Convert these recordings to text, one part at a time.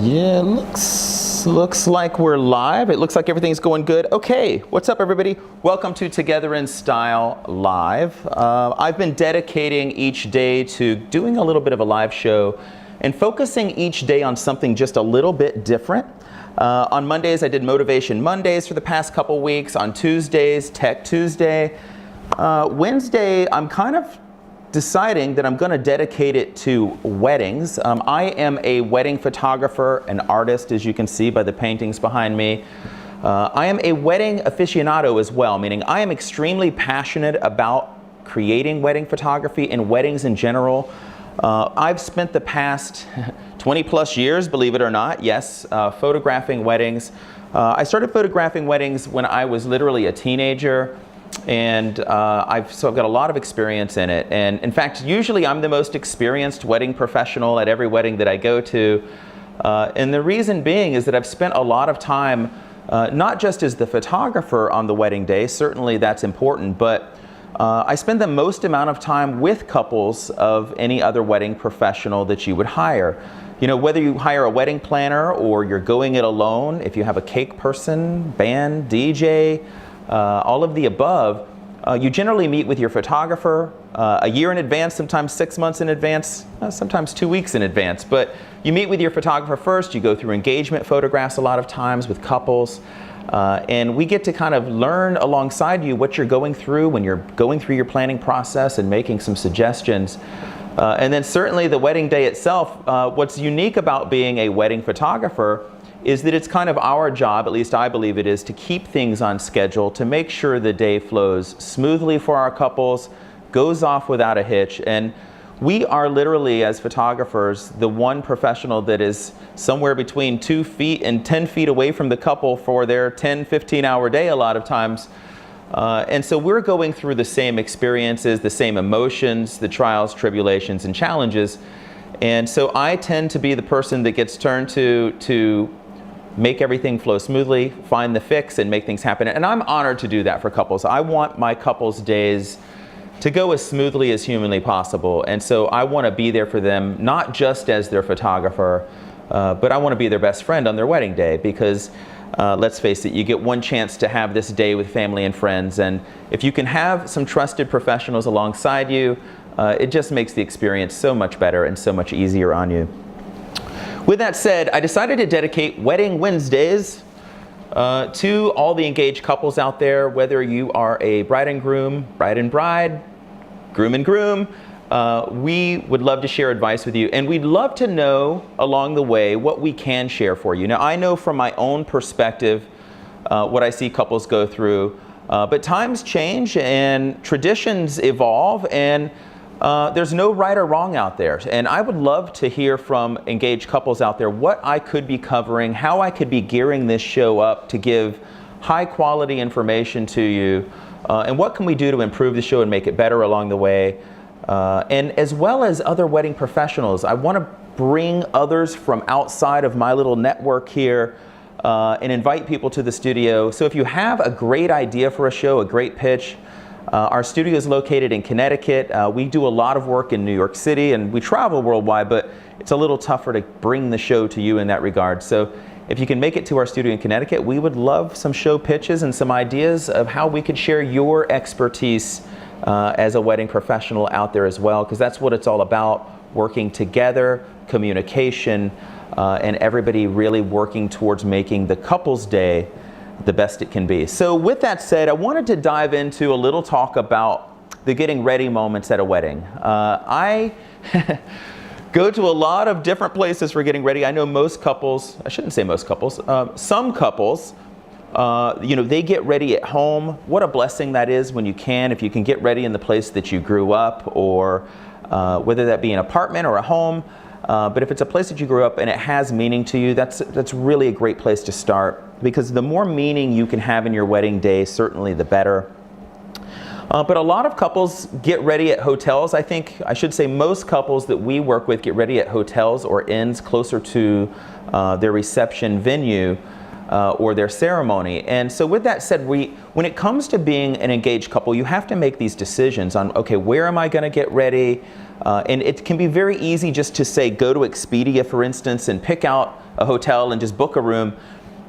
Yeah, looks like we're live. It looks like everything's going good. Okay, what's up everybody? Welcome to Together in Style Live. I've been dedicating each day to doing a little bit of a live show and focusing each day on something just a little bit different. On Mondays, I did Motivation Mondays for the past couple weeks. On Tuesdays, Tech Tuesday. Wednesday, I'm kind of deciding that I'm going to dedicate it to weddings. I am a wedding photographer and artist, as you can see by the paintings behind me. I am a wedding aficionado as well, meaning I am extremely passionate about creating wedding photography and weddings in general. I've spent the past 20 plus years, believe it or not, yes, photographing weddings. I started photographing weddings when I was literally a teenager. And I've got a lot of experience in it. And in fact, usually I'm the most experienced wedding professional at every wedding that I go to. And the reason being is that I've spent a lot of time, not just as the photographer on the wedding day, certainly that's important, but I spend the most amount of time with couples of any other wedding professional that you would hire. You know, whether you hire a wedding planner or you're going it alone, if you have a cake person, band, DJ, all of the above, you generally meet with your photographer a year in advance, sometimes 6 months in advance, sometimes 2 weeks in advance. But you meet with your photographer first, you go through engagement photographs a lot of times with couples, and we get to kind of learn alongside you what you're going through when you're going through your planning process and making some suggestions. And then certainly the wedding day itself, what's unique about being a wedding photographer is that it's kind of our job, at least I believe it is, to keep things on schedule, to make sure the day flows smoothly for our couples, goes off without a hitch. And we are literally, as photographers, the one professional that is somewhere between 2 feet and 10 feet away from the couple for their 10, 15-hour day a lot of times. And so we're going through the same experiences, the same emotions, the trials, tribulations, and challenges. And so I tend to be the person that gets turned to make everything flow smoothly, find the fix, and make things happen. And I'm honored to do that for couples. I want my couples' days to go as smoothly as humanly possible. And so I want to be there for them, not just as their photographer, but I want to be their best friend on their wedding day, because let's face it, you get one chance to have this day with family and friends. And if you can have some trusted professionals alongside you, it just makes the experience so much better and so much easier on you. With that said, I decided to dedicate Wedding Wednesdays to all the engaged couples out there, whether you are a bride and groom, bride and bride, groom and groom. We would love to share advice with you, and we'd love to know along the way what we can share for you. Now, I know from my own perspective what I see couples go through, but times change and traditions evolve, and there's no right or wrong out there. And I would love to hear from engaged couples out there what I could be covering, how I could be gearing this show up to give high quality information to you, and what can we do to improve the show and make it better along the way. And as well as other wedding professionals, I want to bring others from outside of my little network here and invite people to the studio. So if you have a great idea for a show, a great pitch, our studio is located in Connecticut. We do a lot of work in New York City, and we travel worldwide, but it's a little tougher to bring the show to you in that regard. So if you can make it to our studio in Connecticut, we would love some show pitches and some ideas of how we could share your expertise as a wedding professional out there as well, because that's what it's all about, working together, communication, and everybody really working towards making the couple's day the best it can be. So with that said, I wanted to dive into a little talk about the getting ready moments at a wedding. I go to a lot of different places for getting ready. I know most couples, I shouldn't say most couples, some couples, you know, they get ready at home. What a blessing that is when you can, if you can get ready in the place that you grew up, or whether that be an apartment or a home. But if it's a place that you grew up and it has meaning to you, that's really a great place to start, because the more meaning you can have in your wedding day, certainly the better. But a lot of couples get ready at hotels. I should say most couples that we work with get ready at hotels or inns closer to their reception venue. or their ceremony. And so with that said, when it comes to being an engaged couple, you have to make these decisions on, okay, where am I going to get ready? And it can be very easy just to say, go to Expedia, for instance, and pick out a hotel and just book a room.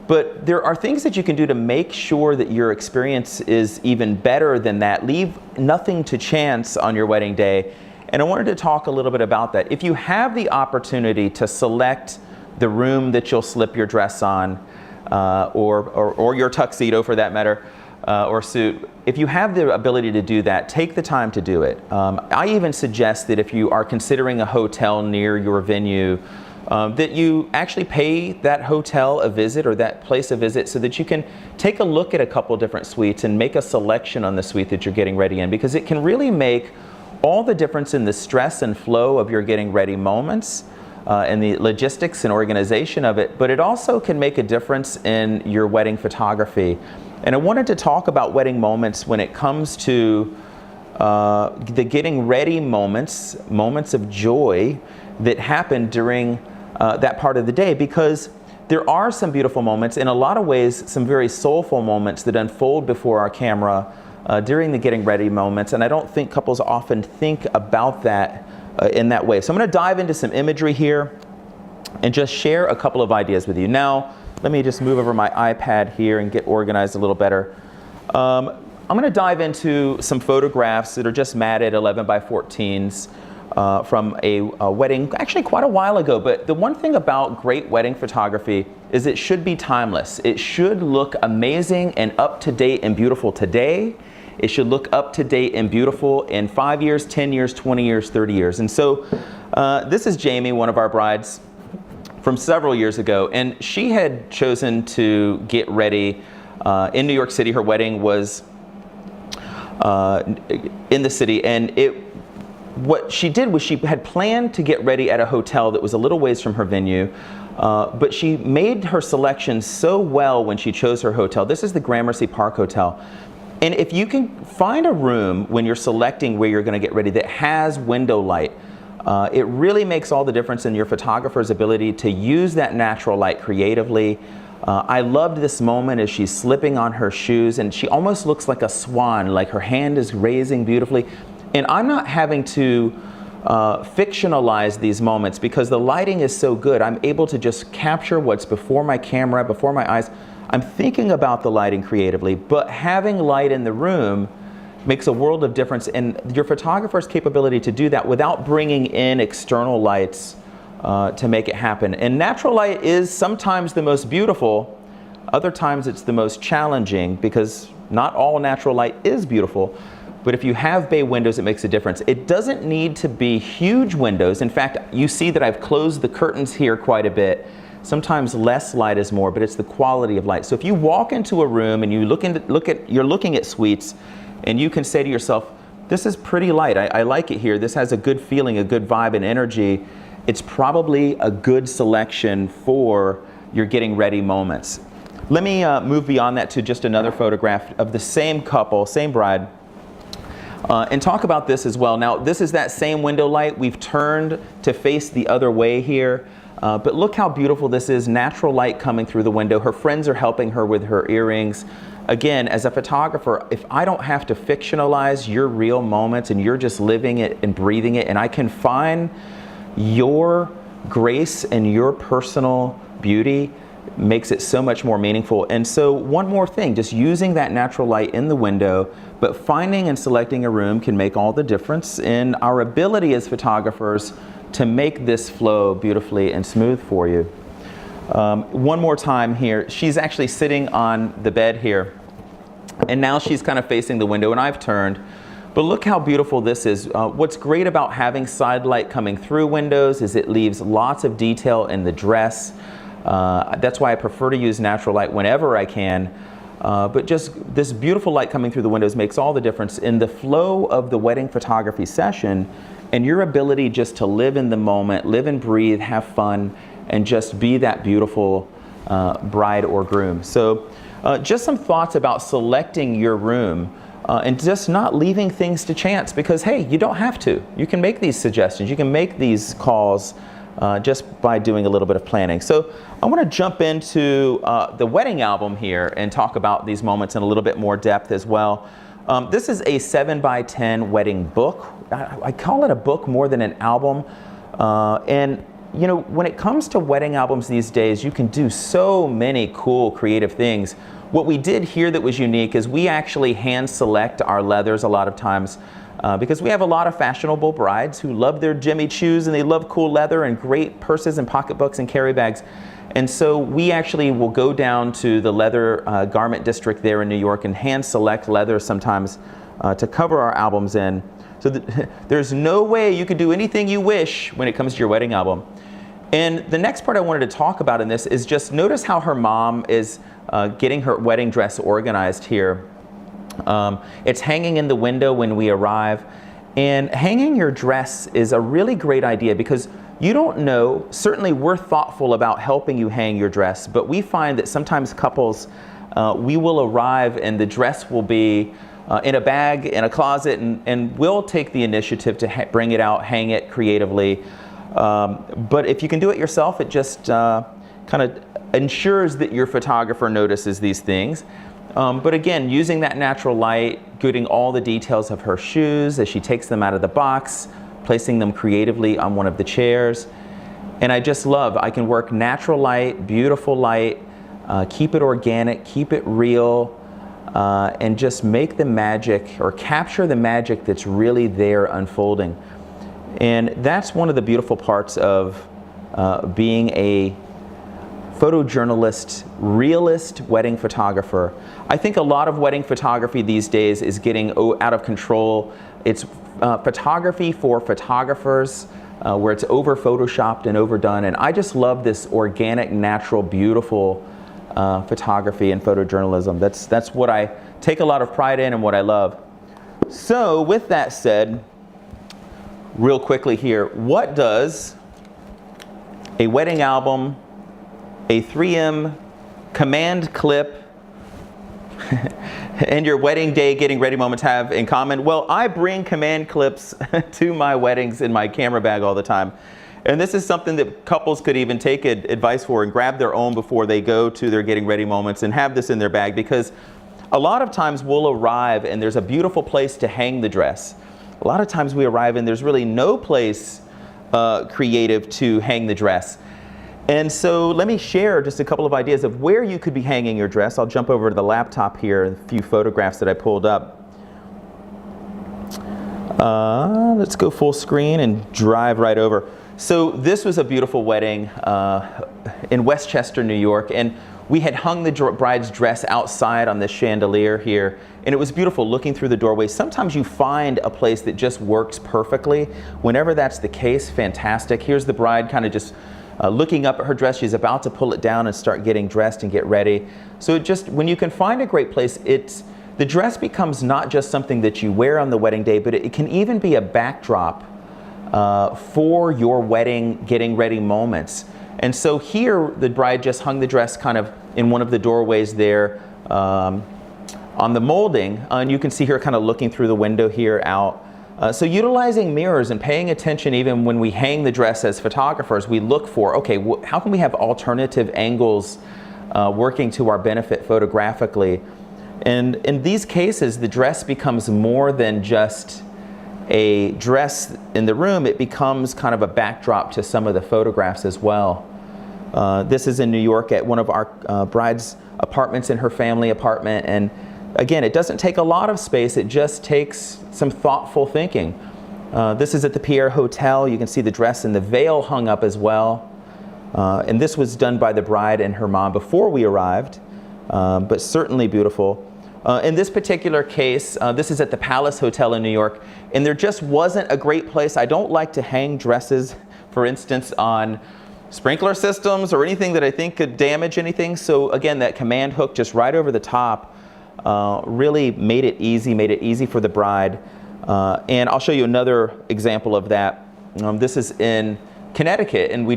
But there are things that you can do to make sure that your experience is even better than that. Leave nothing to chance on your wedding day. And I wanted to talk a little bit about that. If you have the opportunity to select the room that you'll slip your dress on, or your tuxedo for that matter, or suit, if you have the ability to do that, take the time to do it. I even suggest that if you are considering a hotel near your venue, that you actually pay that hotel a visit or that place a visit so that you can take a look at a couple different suites and make a selection on the suite that you're getting ready in, because it can really make all the difference in the stress and flow of your getting ready moments and the logistics and organization of it, but it also can make a difference in your wedding photography. And I wanted to talk about wedding moments when it comes to the getting ready moments of joy that happen during that part of the day, because there are some beautiful moments, in a lot of ways some very soulful moments that unfold before our camera during the getting ready moments, and I don't think couples often think about that in that way. So I'm going to dive into some imagery here and just share a couple of ideas with you. Now, let me just move over my iPad here and get organized a little better. I'm going to dive into some photographs that are just matted 11 by 14s from a wedding actually quite a while ago. But the one thing about great wedding photography is it should be timeless. It should look amazing and up to date and beautiful today. It should look up to date and beautiful in 5 years, 10 years, 20 years, 30 years. And so this is Jamie, one of our brides from several years ago, and she had chosen to get ready in New York City. Her wedding was in the city, and what she did was she had planned to get ready at a hotel that was a little ways from her venue, but she made her selection so well when she chose her hotel. This is the Gramercy Park Hotel. And if you can find a room when you're selecting where you're going to get ready that has window light, it really makes all the difference in your photographer's ability to use that natural light creatively. I loved this moment as she's slipping on her shoes, and she almost looks like a swan, like her hand is raising beautifully. And I'm not having to fictionalize these moments because the lighting is so good. I'm able to just capture what's before my camera, before my eyes. I'm thinking about the lighting creatively, but having light in the room makes a world of difference, and your photographer's capability to do that without bringing in external lights to make it happen. And natural light is sometimes the most beautiful, other times it's the most challenging, because not all natural light is beautiful. But if you have bay windows, it makes a difference. It doesn't need to be huge windows. In fact, you see that I've closed the curtains here quite a bit. Sometimes less light is more, but it's the quality of light. So if you walk into a room and you're looking at suites, and you can say to yourself, this is pretty light, I like it here, this has a good feeling, a good vibe and energy, it's probably a good selection for your getting ready moments. Let me move beyond that to just another photograph of the same couple, same bride, and talk about this as well. Now, this is that same window light. We've turned to face the other way here. But look how beautiful this is, natural light coming through the window. Her friends are helping her with her earrings. Again, as a photographer, if I don't have to fictionalize your real moments and you're just living it and breathing it, and I can find your grace and your personal beauty, makes it so much more meaningful. And so one more thing, just using that natural light in the window, but finding and selecting a room can make all the difference in our ability as photographers to make this flow beautifully and smooth for you. One more time here, she's actually sitting on the bed here, and now she's kind of facing the window and I've turned. But look how beautiful this is. What's great about having side light coming through windows is it leaves lots of detail in the dress. That's why I prefer to use natural light whenever I can. But just this beautiful light coming through the windows makes all the difference in the flow of the wedding photography session and your ability just to live in the moment, live and breathe, have fun, and just be that beautiful bride or groom. So just some thoughts about selecting your room and just not leaving things to chance, because hey, you don't have to. You can make these suggestions, you can make these calls just by doing a little bit of planning. So I want to jump into the wedding album here and talk about these moments in a little bit more depth as well. This is a 7x10 wedding book. I call it a book more than an album. And you know, when it comes to wedding albums these days, you can do so many cool creative things. What we did here that was unique is we actually hand select our leathers a lot of times because we have a lot of fashionable brides who love their Jimmy Choos and they love cool leather and great purses and pocketbooks and carry bags. And so we actually will go down to the leather garment district there in New York and hand select leather sometimes to cover our albums in. So there's no way you could do anything you wish when it comes to your wedding album. And the next part I wanted to talk about in this is just notice how her mom is getting her wedding dress organized here. It's hanging in the window when we arrive. And hanging your dress is a really great idea because you don't know, certainly we're thoughtful about helping you hang your dress, but we find that sometimes couples, we will arrive and the dress will be in a bag, in a closet, and we'll take the initiative to bring it out, hang it creatively. But if you can do it yourself, it just kind of ensures that your photographer notices these things. But again, using that natural light, getting all the details of her shoes as she takes them out of the box, placing them creatively on one of the chairs. And I just love, I can work natural light, beautiful light, keep it organic, keep it real, and just make the magic or capture the magic that's really there unfolding. And that's one of the beautiful parts of being a photojournalist, realist wedding photographer. I think a lot of wedding photography these days is getting out of control. It's photography for photographers, where it's over photoshopped and overdone. And I just love this organic, natural, beautiful photography and photojournalism. That's what I take a lot of pride in and what I love. So with that said, real quickly here, what does a wedding album, a 3M command clip, and your wedding day getting ready moments have in common? Well, I bring command clips to my weddings in my camera bag all the time. And this is something that couples could even take advice for and grab their own before they go to their getting ready moments and have this in their bag, because a lot of times we'll arrive and there's a beautiful place to hang the dress. A lot of times we arrive and there's really no place creative to hang the dress. And so let me share just a couple of ideas of where you could be hanging your dress. I'll jump over to the laptop here, a few photographs that I pulled up. Let's go full screen and drive right over. So this was a beautiful wedding in Westchester, New York, and we had hung the bride's dress outside on this chandelier here, and it was beautiful looking through the doorway. Sometimes you find a place that just works perfectly. Whenever that's the case, fantastic. Here's the bride kind of just looking up at her dress. She's about to pull it down and start getting dressed and get ready. So when you can find a great place, the dress becomes not just something that you wear on the wedding day, but it can even be a backdrop for your wedding getting ready moments. And so here the bride just hung the dress kind of in one of the doorways there on the molding, and you can see her kind of looking through the window here out. So utilizing mirrors and paying attention, even when we hang the dress as photographers, we look for, okay, how can we have alternative angles working to our benefit photographically? And in these cases, the dress becomes more than just a dress in the room. It becomes kind of a backdrop to some of the photographs as well. This is in New York at one of our bride's apartments in her family apartment. And again, it doesn't take a lot of space, it just takes some thoughtful thinking. This is at the Pierre Hotel. You can see the dress and the veil hung up as well. And this was done by the bride and her mom before we arrived, but certainly beautiful. In this particular case, this is at the Palace Hotel in New York, and there just wasn't a great place. I don't like to hang dresses, for instance, on sprinkler systems or anything that I think could damage anything. So again, that command hook just right over the top really made it easy for the bride. And I'll show you another example of that. This is in Connecticut, and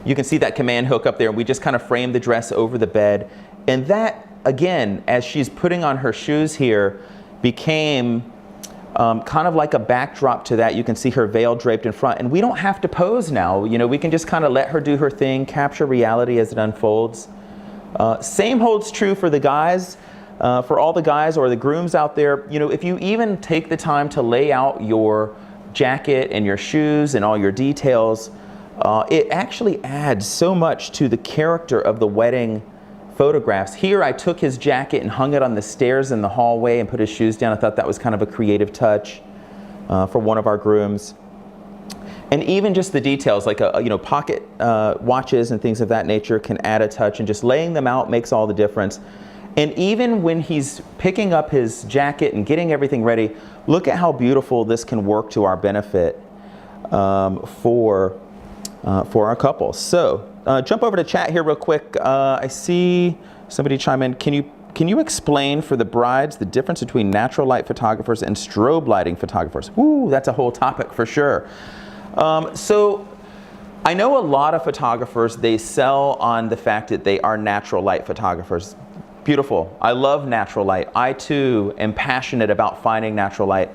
you can see that command hook up there, and we just kind of framed the dress over the bed. And that, again, as she's putting on her shoes here, became kind of like a backdrop to that. You can see her veil draped in front, and we don't have to pose now. You know, we can just kind of let her do her thing, capture reality as it unfolds. Same holds true for the guys. For all the guys or the grooms out there, you know, if you even take the time to lay out your jacket and your shoes and all your details, it actually adds so much to the character of the wedding photographs. Here I took his jacket and hung it on the stairs in the hallway and put his shoes down. I thought that was kind of a creative touch for one of our grooms. And even just the details like you know, pocket watches and things of that nature can add a touch, and just laying them out makes all the difference. And even when he's picking up his jacket and getting everything ready, look at how beautiful this can work to our benefit for our couple. So jump over to chat here real quick. I see somebody chime in. Can you explain for the brides the difference between natural light photographers and strobe lighting photographers? Ooh, that's a whole topic for sure. So I know a lot of photographers, they sell on the fact that they are natural light photographers. Beautiful. I love natural light. I too am passionate about finding natural light.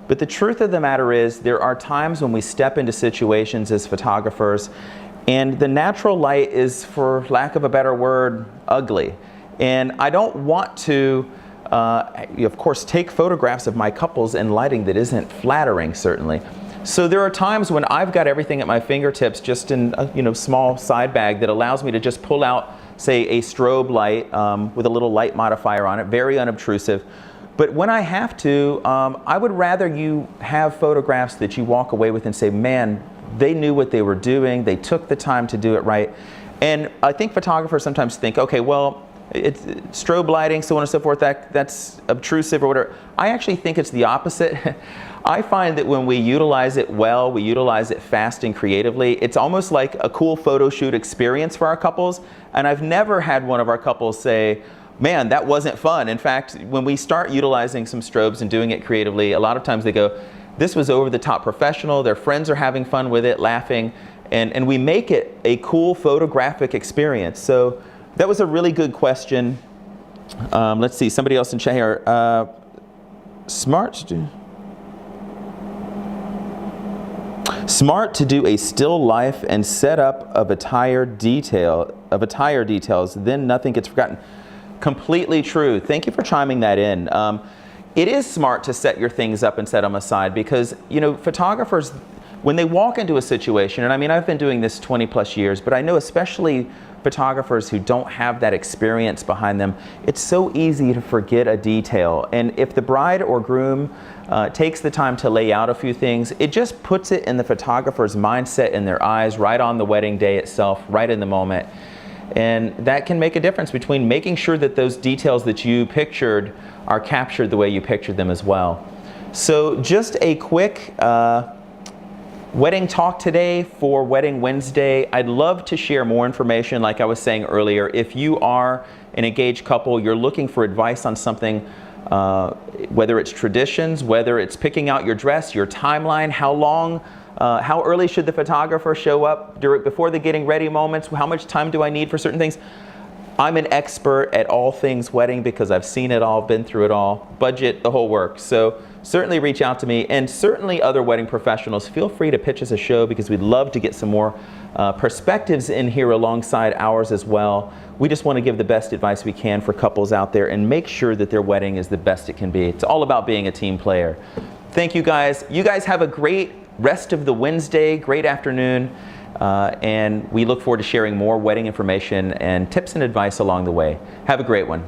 But the truth of the matter is, there are times when we step into situations as photographers and the natural light is, for lack of a better word, ugly. And I don't want to, of course, take photographs of my couples in lighting that isn't flattering, certainly. So there are times when I've got everything at my fingertips, just in a small side bag that allows me to just pull out, say, a strobe light with a little light modifier on it, very unobtrusive. But when I have to, I would rather you have photographs that you walk away with and say, man, they knew what they were doing, they took the time to do it right. And I think photographers sometimes think, okay, well, it's strobe lighting, so on and so forth, that's obtrusive or whatever. I actually think it's the opposite. I find that when we utilize it well, we utilize it fast and creatively, it's almost like a cool photo shoot experience for our couples. And I've never had one of our couples say, man, that wasn't fun. In fact, when we start utilizing some strobes and doing it creatively, a lot of times they go, this was over the top professional, their friends are having fun with it, laughing, and we make it a cool photographic experience. So that was a really good question. Let's see, somebody else in chat here. Smart to do a still life and setup of attire details, then nothing gets forgotten. Completely true. Thank you for chiming that in. It is smart to set your things up and set them aside because, photographers, when they walk into a situation, and I mean, I've been doing this 20 plus years, but I know especially photographers who don't have that experience behind them, it's so easy to forget a detail. And if the bride or groom takes the time to lay out a few things, it just puts it in the photographer's mindset, in their eyes, right on the wedding day itself, right in the moment. And that can make a difference between making sure that those details that you pictured are captured the way you pictured them as well. So just a quick wedding talk today for Wedding Wednesday. I'd love to share more information, like I was saying earlier. If you are an engaged couple, you're looking for advice on something, whether it's traditions, whether it's picking out your dress, your timeline, how early should the photographer show up before the getting ready moments, how much time do I need for certain things? I'm an expert at all things wedding because I've seen it all, been through it all, budget, the whole works. So certainly reach out to me, and certainly other wedding professionals. Feel free to pitch us a show because we'd love to get some more perspectives in here alongside ours as well. We just want to give the best advice we can for couples out there and make sure that their wedding is the best it can be. It's all about being a team player. Thank you guys. You guys have a great rest of the Wednesday, great afternoon. And we look forward to sharing more wedding information and tips and advice along the way. Have a great one.